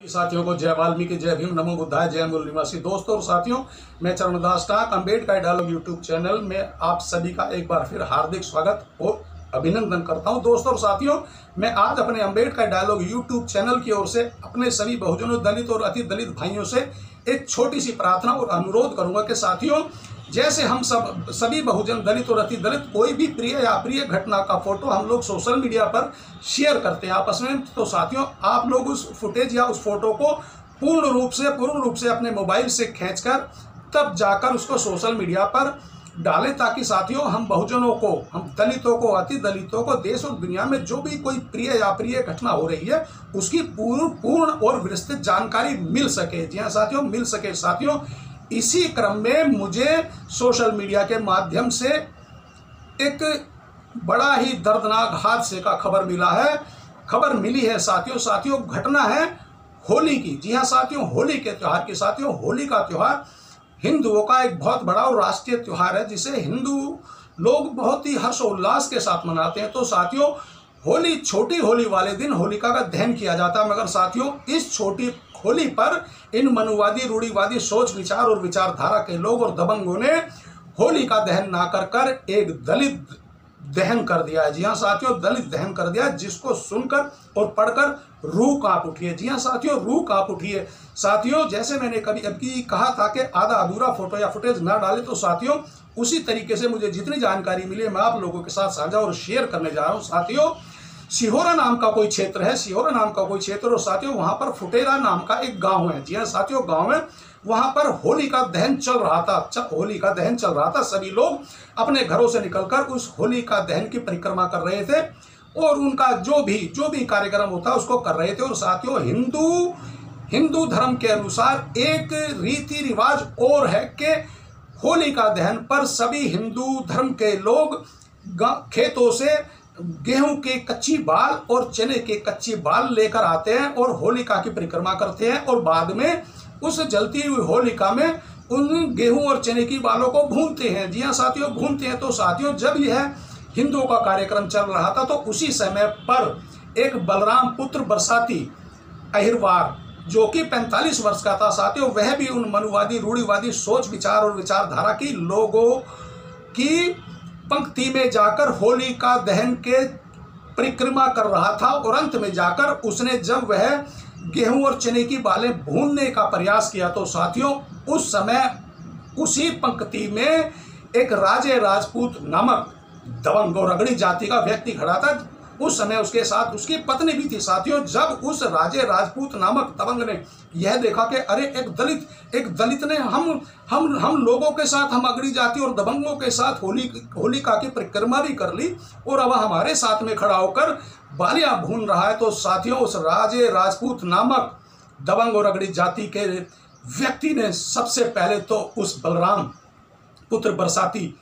साथियों को जय वाल्मीकि, जय भीम, नमो बुद्धाय, जय मूल निवासी। दोस्तों और साथियों, मैं चरणदास टाक अम्बेडकर डायलॉग यूट्यूब चैनल में आप सभी का एक बार फिर हार्दिक स्वागत और अभिनंदन करता हूं। दोस्तों और साथियों, मैं आज अपने अम्बेडकर डायलॉग यूट्यूब चैनल की ओर से अपने सभी बहुजनों, दलित और अति दलित भाइयों से एक छोटी सी प्रार्थना और अनुरोध करूंगा कि साथियों, जैसे हम सभी बहुजन, दलित और अति दलित कोई भी प्रिय या अप्रिय घटना का फोटो हम लोग सोशल मीडिया पर शेयर करते हैं आपस में, तो साथियों आप लोग उस फुटेज या उस फोटो को पूर्ण रूप से अपने मोबाइल से खींचकर तब जाकर उसको सोशल मीडिया पर डालें, ताकि साथियों हम बहुजनों को, हम दलितों को, अति दलितों को देश और दुनिया में जो भी कोई प्रिय या अप्रिय घटना हो रही है उसकी पूर्ण और विस्तृत जानकारी मिल सके। जी हाँ साथियों, मिल सके। साथियों, इसी क्रम में मुझे सोशल मीडिया के माध्यम से एक बड़ा ही दर्दनाक हादसे का खबर मिली है साथियों। घटना है होली की। जी हाँ साथियों, होली के त्योहार की। साथियों, होली का त्योहार हिंदुओं का एक बहुत बड़ा और राष्ट्रीय त्योहार है, जिसे हिंदू लोग बहुत ही हर्षोल्लास के साथ मनाते हैं। तो साथियों, छोटी होली वाले दिन होलिका का दहन किया जाता है, मगर साथियों इस छोटी होली पर इन मनुवादी, रूढ़िवादी सोच विचार और विचारधारा के लोग और दबंगों ने होली का दहन ना कर एक दलित दहन कर दिया है। जी हाँ साथियों, दलित दहन कर दिया, जिसको सुनकर और पढ़कर रूह कांप उठी है। जी हाँ साथियों, रूह कांप उठी है। साथियों, जैसे मैंने कभी कहा था कि आधा अधूरा फोटो या फुटेज ना डाले, तो साथियों उसी तरीके से मुझे जितनी जानकारी मिली है मैं आप लोगों के साथ साझा और शेयर करने जा रहा हूँ। साथियों, सिहोरा नाम का कोई क्षेत्र है, और साथियों वहां पर फुटेरा नाम का एक गांव है। जी हाँ साथियों, गांव है, वहां पर होली का दहन चल रहा था। सभी लोग अपने घरों से निकलकर उस होली का दहन की परिक्रमा कर रहे थे और उनका जो भी कार्यक्रम होता है उसको कर रहे थे। और साथियों, हिंदू धर्म के अनुसार एक रीति रिवाज और है कि होली का दहन पर सभी हिंदू धर्म के लोग खेतों से गेहूं के कच्ची बाल और चने के कच्ची बाल लेकर आते हैं और होलिका की परिक्रमा करते हैं, और बाद में उस जलती हुई होलिका में उन गेहूं और चने की बालों को भूनते हैं। जी हाँ साथियों, भूनते हैं। तो साथियों, जब यह हिंदुओं का कार्यक्रम चल रहा था, तो उसी समय पर एक बलराम पुत्र बरसाती अहिरवार, जो कि 45 वर्ष का था साथियों, वह भी उन मनुवादी, रूढ़िवादी सोच विचार और विचारधारा की लोगों की पंक्ति में जाकर होली का दहन के परिक्रमा कर रहा था। और अंत में जाकर उसने जब वह गेहूं और चने की बालें भूनने का प्रयास किया, तो साथियों उस समय उसी पंक्ति में एक राजे राजपूत नामक दबंग और रगड़ी जाति का व्यक्ति खड़ा था। उस समय उसके साथ उसकी पत्नी भी थी। साथियों, जब उस राजे राजपूत नामक दबंग ने यह देखा कि अरे एक दलित ने हम लोगों के साथ, हम अगड़ी जाति और दबंगों के साथ होलिका की परिक्रमा भी कर ली और अब हमारे साथ में खड़ा होकर बालियां भून रहा है, तो साथियों उस राजे राजपूत नामक दबंग और अगड़ी जाति के व्यक्ति ने सबसे पहले तो उस बलराम पुत्र बरसाती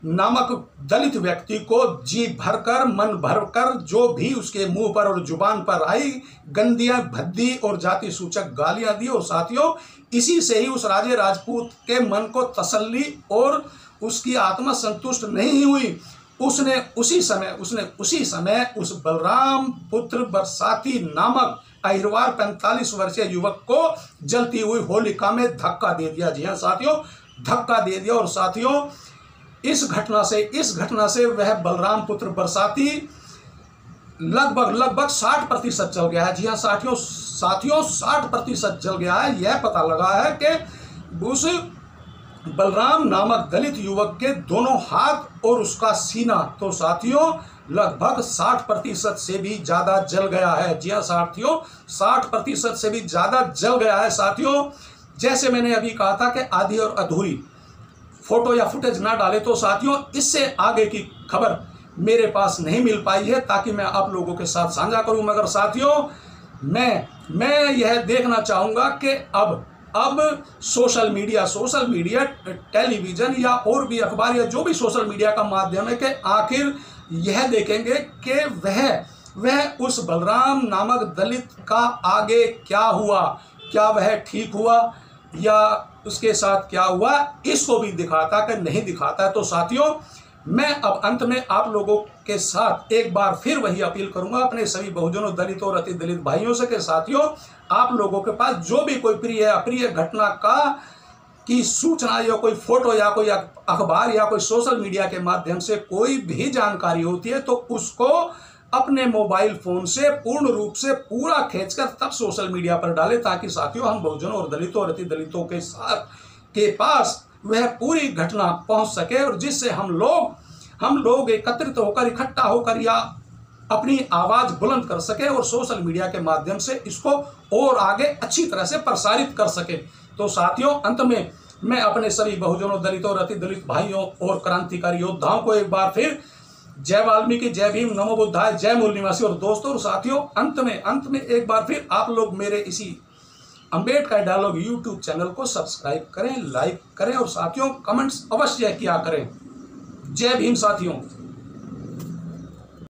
नामक दलित व्यक्ति को जी भरकर, मन भरकर, जो भी उसके मुंह पर और जुबान पर आई गंदियां, भद्दी और जाति सूचक गालियां दी। और साथियों इसी से ही उस राजे राजपूत के मन को तसल्ली और उसकी आत्मा संतुष्ट नहीं हुई। उसने उसी समय उस बलराम पुत्र बरसाती नामक अहिरवार 45 वर्षीय युवक को जलती हुई होलिका में धक्का दे दिया। जी हाँ साथियों, धक्का दे दिया। और साथियों इस घटना से वह बलराम पुत्र बरसाती लगभग 60% जल गया है। जी हाँ साथियों 60% जल गया है। यह पता लगा है कि उस बलराम नामक दलित युवक के दोनों हाथ और उसका सीना, तो साथियों लगभग 60% से भी ज्यादा जल गया है। जी हाँ साथियों, 60% से भी ज्यादा जल गया है। साथियों, जैसे मैंने अभी कहा था कि आधी और अधूरी फोटो या फुटेज ना डाले, तो साथियों इससे आगे की खबर मेरे पास नहीं मिल पाई है ताकि मैं आप लोगों के साथ साझा करूं। मगर साथियों मैं यह देखना चाहूंगा कि अब सोशल मीडिया, टेलीविजन या और भी अखबार या जो भी सोशल मीडिया का माध्यम है, कि आखिर यह देखेंगे कि वह उस बलराम नामक दलित का आगे क्या हुआ, क्या वह ठीक हुआ या उसके साथ क्या हुआ, इसको भी दिखाता कि नहीं दिखाता है। तो साथियों मैं अब अंत में आप लोगों के साथ एक बार फिर वही अपील करूंगा अपने सभी बहुजनों, दलितों और अति दलित भाइयों से कि साथियों आप लोगों के पास जो भी कोई प्रिय अप्रिय घटना की सूचना या कोई फोटो या कोई अखबार या कोई सोशल मीडिया के माध्यम से कोई भी जानकारी होती है तो उसको अपने मोबाइल फोन से पूर्ण रूप से पूरा खींचकर तब सोशल मीडिया पर डालें, ताकि साथियों हम बहुजनों और दलितों और अति दलितों के पास वह पूरी घटना पहुंच सके और जिससे हम लोग एकत्रित होकर इकट्ठा होकर या अपनी आवाज बुलंद कर सके और सोशल मीडिया के माध्यम से इसको और आगे अच्छी तरह से प्रसारित कर सके। तो साथियों, अंत में मैं अपने सभी बहुजनों, दलितों और अति दलित भाइयों और क्रांतिकारी योद्धाओं को एक बार फिर जय वाल्मीकि, जय भीम, नमो बुद्धाय, जय मूल निवासी। और दोस्तों और साथियों, अंत में एक बार फिर आप लोग मेरे इसी अंबेडकर डायलॉग यूट्यूब चैनल को सब्सक्राइब करें, लाइक करें और साथियों कमेंट्स अवश्य किया करें। जय भीम साथियों।